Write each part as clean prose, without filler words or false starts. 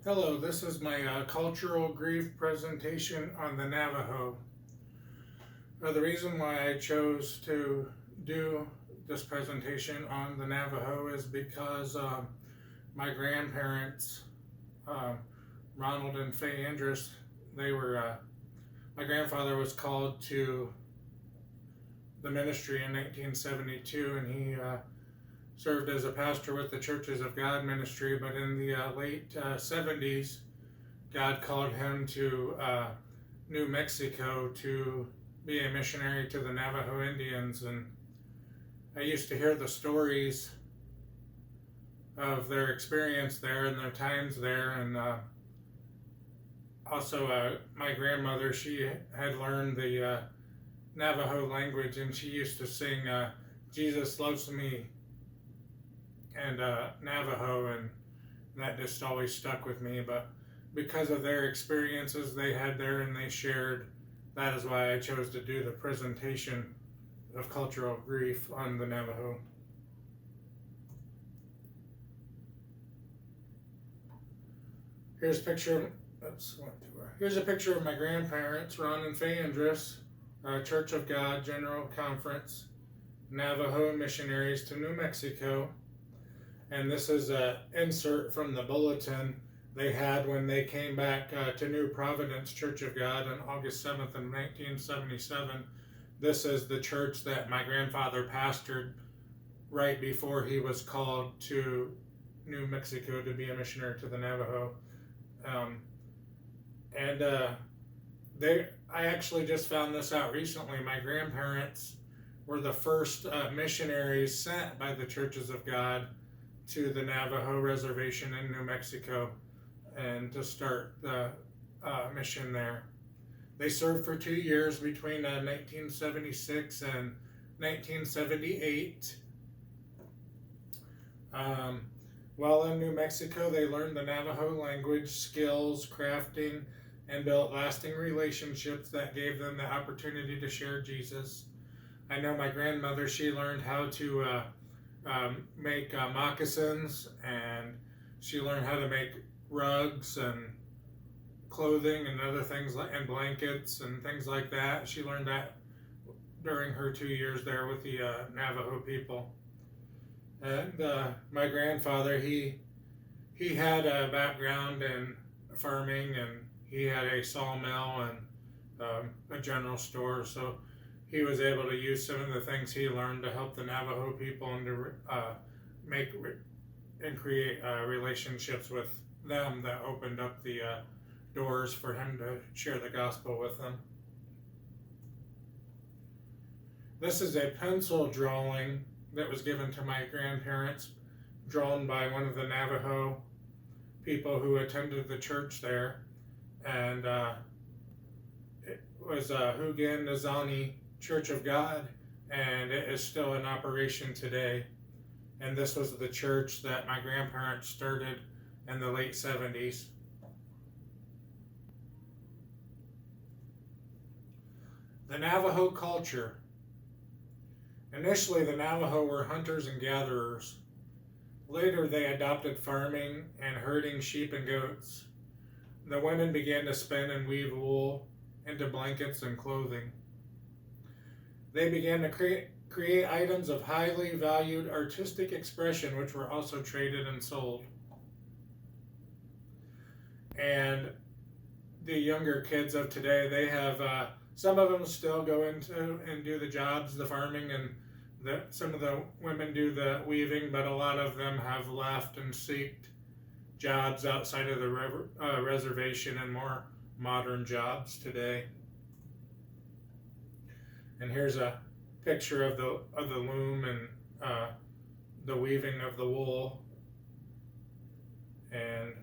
Hello, this is my cultural grief presentation on the Navajo. The reason why I chose to do this presentation on the Navajo is because my grandparents, uh, Ronald and Faye Andrus, my grandfather was called to the ministry in 1972, and he served as a pastor with the Churches of God ministry, but in the late 70s, God called him to New Mexico to be a missionary to the Navajo Indians. And I used to hear the stories of their experience there and their times there. And also, my grandmother, she had learned the Navajo language, and she used to sing Jesus Loves Me and Navajo, and that just always stuck with me. But because of their experiences they had there and they shared, that is why I chose to do the presentation of cultural grief on the Navajo. Here's a picture. Here's a picture of my grandparents, Ron and Faye Andrus, Church of God General Conference, Navajo missionaries to New Mexico. And this is an insert from the bulletin they had when they came back to New Providence Church of God on August 7th of 1977. This is the church that my grandfather pastored right before he was called to New Mexico to be a missionary to the Navajo. I actually just found this out recently. My grandparents were the first missionaries sent by the Churches of God to the Navajo reservation in New Mexico and to start the mission there. They served for 2 years between 1976 and 1978. While in New Mexico, they learned the Navajo language, skills, crafting, and built lasting relationships that gave them the opportunity to share Jesus. I know my grandmother, she learned how to make moccasins, and she learned how to make rugs and clothing and other things, and blankets and things like that. She learned that during her 2 years there with the Navajo people. And my grandfather, he had a background in farming, and he had a sawmill and a general store, so he was able to use some of the things he learned to help the Navajo people and to make and create relationships with them that opened up the doors for him to share the gospel with them. This is a pencil drawing that was given to my grandparents, drawn by one of the Navajo people who attended the church there, and it was Hugan Nazani Church of God, and it is still in operation today. And this was the church that my grandparents started in the late 70s. The Navajo culture. Initially, the Navajo were hunters and gatherers. Later, they adopted farming and herding sheep and goats. The women began to spin and weave wool into blankets and clothing. They began to create items of highly valued artistic expression, which were also traded and sold. And the younger kids of today, they have some of them still go into and do the jobs, the farming, and some of the women do the weaving, but a lot of them have left and sought jobs outside of the reservation and more modern jobs today. And here's a picture of the loom and the weaving of the wool, and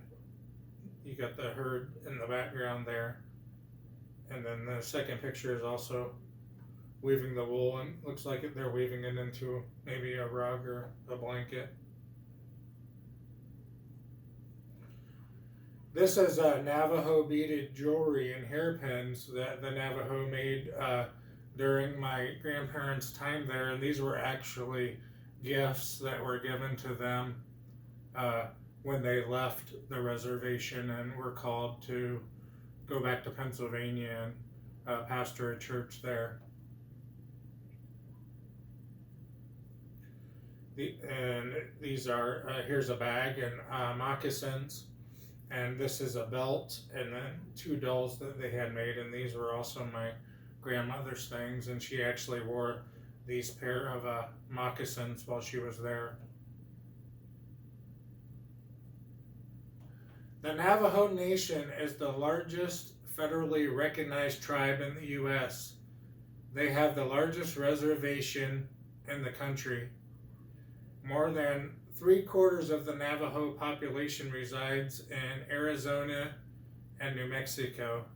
you got the herd in the background there. And then the second picture is also weaving the wool, and looks like they're weaving it into maybe a rug or a blanket. This is Navajo beaded jewelry and hairpins that the Navajo made during my grandparents' time there, and these were actually gifts that were given to them when they left the reservation and were called to go back to Pennsylvania and pastor a church there. And these are, here's a bag and moccasins, and this is a belt, and then two dolls that they had made, and these were also my grandmother's things, and she actually wore these pair of moccasins while she was there. The Navajo Nation is the largest federally recognized tribe in the U.S. They have the largest reservation in the country. More than 3/4 of the Navajo population resides in Arizona and New Mexico.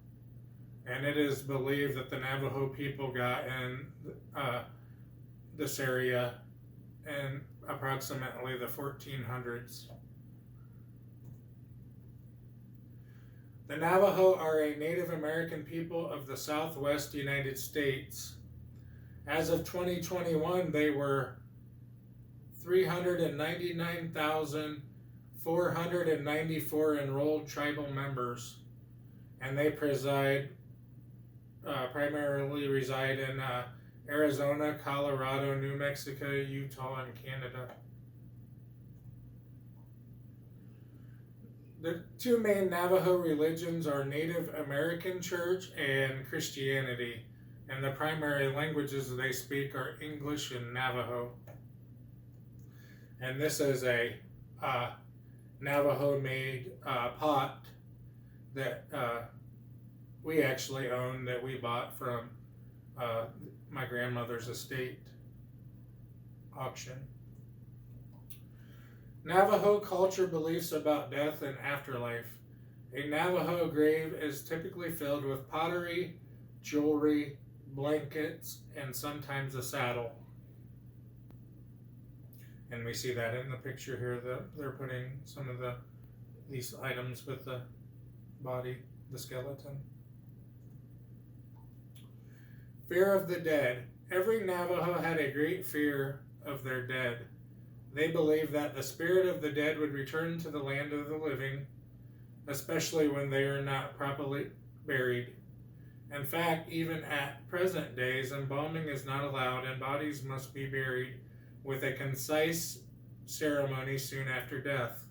And it is believed that the Navajo people got in this area in approximately the 1400s. The Navajo are a Native American people of the Southwest United States. As of 2021, they were 399,494 enrolled tribal members, and they primarily reside in Arizona, Colorado, New Mexico, Utah, and Canada. The two main Navajo religions are Native American Church and Christianity, and the primary languages they speak are English and Navajo. And this is a Navajo-made pot that we actually own, that we bought from my grandmother's estate auction. Navajo culture beliefs about death and afterlife. A Navajo grave is typically filled with pottery, jewelry, blankets, and sometimes a saddle. And we see that in the picture here, that they're putting some of these items with the body, the skeleton. Fear of the dead. Every Navajo had a great fear of their dead. They believed that the spirit of the dead would return to the land of the living, especially when they are not properly buried. In fact, even at present days, embalming is not allowed, and bodies must be buried with a concise ceremony soon after death.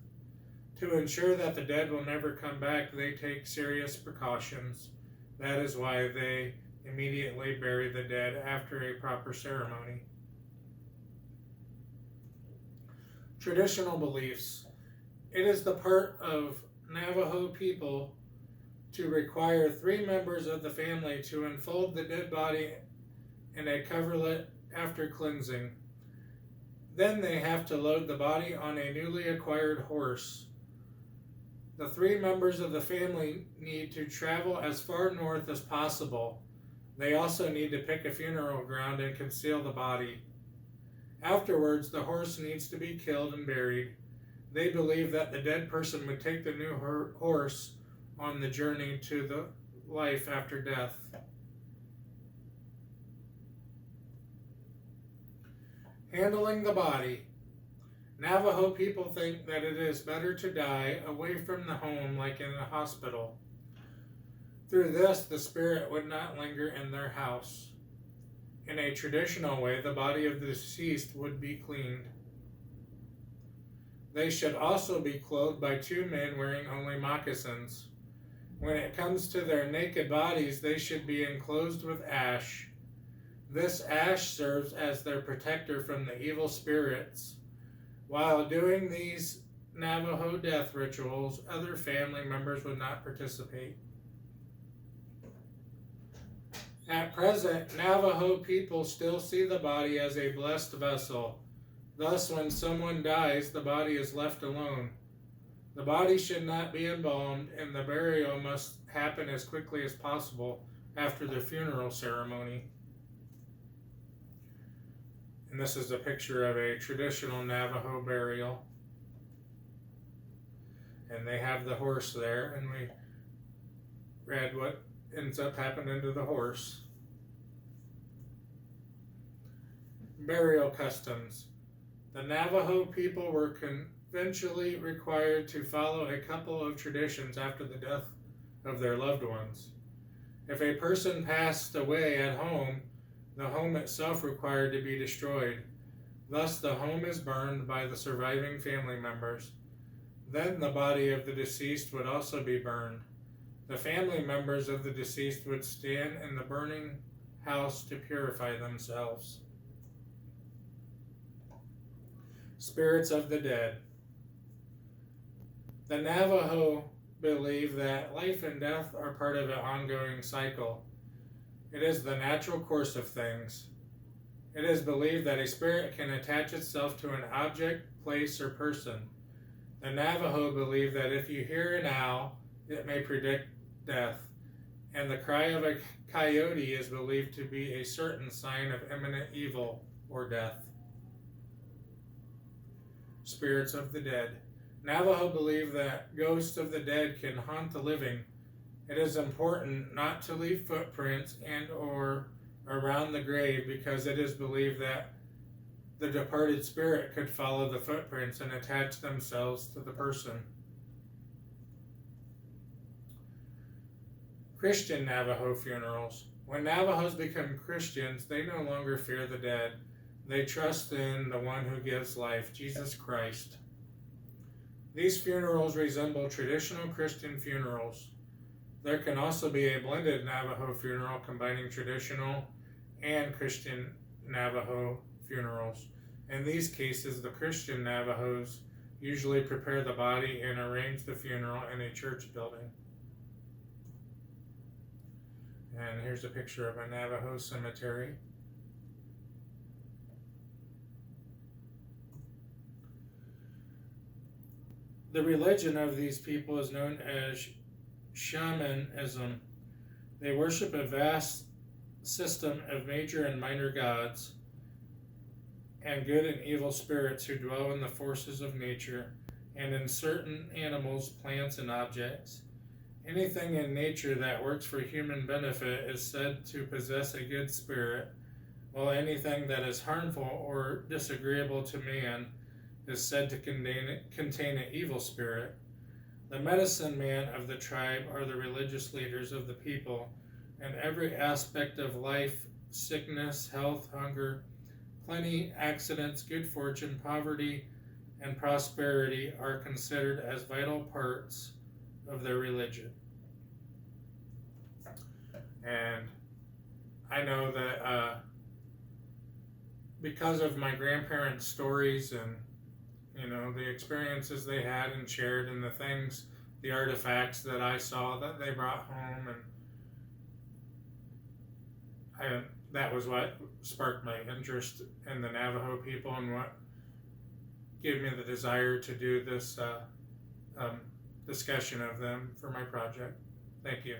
To ensure that the dead will never come back, they take serious precautions. That is why they immediately bury the dead after a proper ceremony. Traditional beliefs. It is the part of Navajo people to require 3 members of the family to enfold the dead body in a coverlet after cleansing. Then they have to load the body on a newly acquired horse. The 3 members of the family need to travel as far north as possible. They also need to pick a funeral ground and conceal the body. Afterwards, the horse needs to be killed and buried. They believe that the dead person would take the new horse on the journey to the life after death. Handling the body. Navajo people think that it is better to die away from the home, like in a hospital. Through this, the spirit would not linger in their house. In a traditional way, the body of the deceased would be cleaned. They should also be clothed by 2 men wearing only moccasins. When it comes to their naked bodies, they should be enclosed with ash. This ash serves as their protector from the evil spirits. While doing these Navajo death rituals, other family members would not participate. At present, Navajo people still see the body as a blessed vessel. Thus, when someone dies, the body is left alone. The body should not be embalmed, and the burial must happen as quickly as possible after the funeral ceremony. And this is a picture of a traditional Navajo burial. And they have the horse there, and we read what ends up happening to the horse. Burial customs. The Navajo people were eventually required to follow a couple of traditions after the death of their loved ones. If a person passed away at home, the home itself required to be destroyed. Thus, the home is burned by the surviving family members. Then the body of the deceased would also be burned. The family members of the deceased would stand in the burning house to purify themselves. Spirits of the dead. The Navajo believe that life and death are part of an ongoing cycle. It is the natural course of things. It is believed that a spirit can attach itself to an object, place, or person. The Navajo believe that if you hear an owl, it may predict death, and the cry of a coyote is believed to be a certain sign of imminent evil or death. Spirits of the dead. Navajo believe that ghosts of the dead can haunt the living. It is important not to leave footprints and or around the grave because it is believed that the departed spirit could follow the footprints and attach themselves to the person. Christian Navajo funerals. When Navajos become Christians, they no longer fear the dead. They trust in the one who gives life, Jesus Christ. These funerals resemble traditional Christian funerals. There can also be a blended Navajo funeral combining traditional and Christian Navajo funerals. In these cases, the Christian Navajos usually prepare the body and arrange the funeral in a church building. And here's a picture of a Navajo cemetery. The religion of these people is known as shamanism. They worship a vast system of major and minor gods and good and evil spirits who dwell in the forces of nature and in certain animals, plants, and objects. Anything in nature that works for human benefit is said to possess a good spirit, while anything that is harmful or disagreeable to man is said to contain an evil spirit. The medicine man of the tribe are the religious leaders of the people, and every aspect of life, sickness, health, hunger, plenty, accidents, good fortune, poverty, and prosperity are considered as vital parts of their religion. And I know that because of my grandparents' stories and the experiences they had and shared and the things, the artifacts that I saw that they brought home, and that was what sparked my interest in the Navajo people and what gave me the desire to do this discussion of them for my project. Thank you.